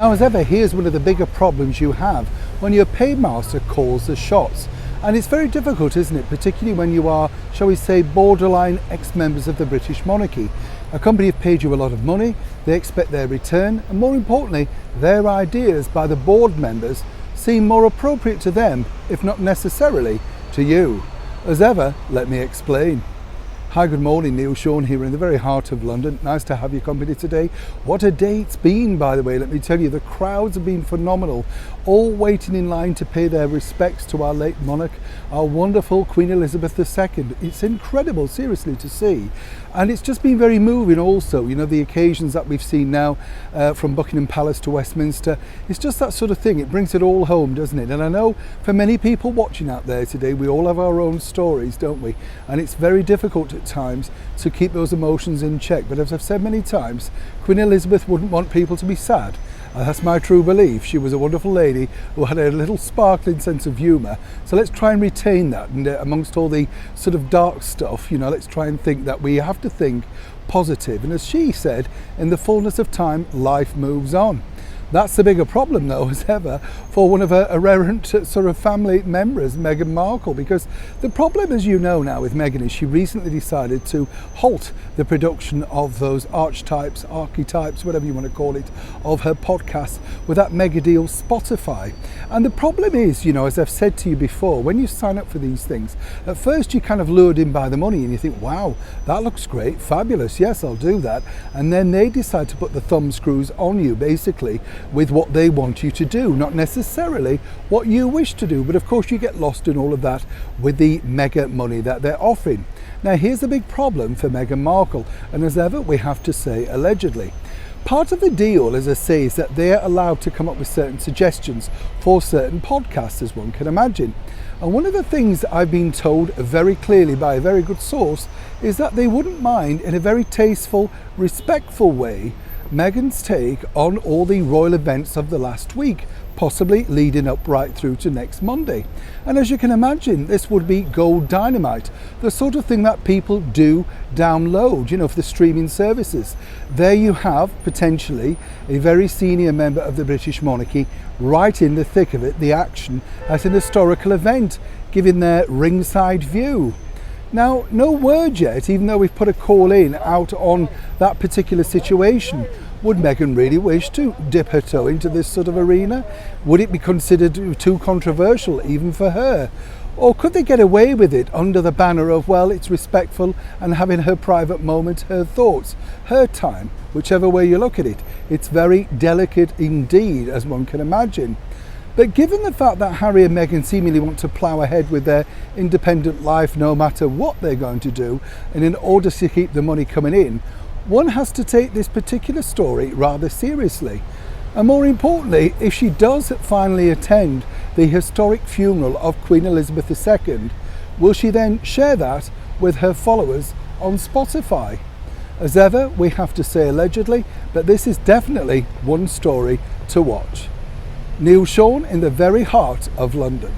Now, as ever, here's one of the bigger problems you have when your paymaster calls the shots. And it's very difficult, isn't it? Particularly when you are, shall we say, borderline ex-members of the British monarchy. A company have paid you a lot of money, they expect their return, and more importantly, their ideas by the board members seem more appropriate to them, if not necessarily to you. As ever, let me explain. Hi, good morning, Neil Sean here in the very heart of London. Nice to have your company today. What a day it's been, by the way. Let me tell you, the crowds have been phenomenal, all waiting in line to pay their respects to our late monarch, our wonderful Queen Elizabeth II. It's incredible, seriously, to see. And it's just been very moving also, you know, the occasions that we've seen now from Buckingham Palace to Westminster. It's just that sort of thing. It brings it all home, doesn't it? And I know for many people watching out there today, we all have our own stories, don't we? And it's very difficult at times to keep those emotions in check. But as I've said many times, Queen Elizabeth wouldn't want people to be sad. That's my true belief. She was a wonderful lady who had a little sparkling sense of humour. So let's try and retain that. And amongst all the sort of dark stuff, you know, let's try and think that we have to think positive. And as she said, in the fullness of time, life moves on. That's the bigger problem, though, as ever, for one of her errant sort of family members, Meghan Markle, because the problem, as you know now with Meghan, is she recently decided to halt the production of those archetypes, whatever you want to call it, of her podcast with that mega deal Spotify. And the problem is, you know, as I've said to you before, when you sign up for these things, at first you're kind of lured in by the money and you think, wow, that looks great, fabulous, yes, I'll do that. And then they decide to put the thumb screws on you, basically, with what they want you to do, not necessarily what you wish to do. But of course you get lost in all of that with the mega money that they're offering. Now here's the big problem for Meghan Markle, and as ever we have to say allegedly. Part of the deal, as I say, is that they're allowed to come up with certain suggestions for certain podcasts, as one can imagine. And one of the things that I've been told very clearly by a very good source is that they wouldn't mind, in a very tasteful, respectful way, Meghan's take on all the royal events of the last week, possibly leading up right through to next Monday. And as you can imagine, this would be gold dynamite, the sort of thing that people do download, you know, for the streaming services. There you have, potentially, a very senior member of the British monarchy right in the thick of it, the action at an historical event, giving their ringside view. Now, no word yet, even though we've put a call in out on that particular situation. Would Meghan really wish to dip her toe into this sort of arena? Would it be considered too controversial even for her? Or could they get away with it under the banner of, well, it's respectful and having her private moment, her thoughts, her time, whichever way you look at it. It's very delicate indeed, as one can imagine. But given the fact that Harry and Meghan seemingly want to plough ahead with their independent life no matter what they're going to do, and in order to keep the money coming in, one has to take this particular story rather seriously. And more importantly, if she does finally attend the historic funeral of Queen Elizabeth II, will she then share that with her followers on Spotify? As ever, we have to say allegedly, but this is definitely one story to watch. Neil Sean in the very heart of London.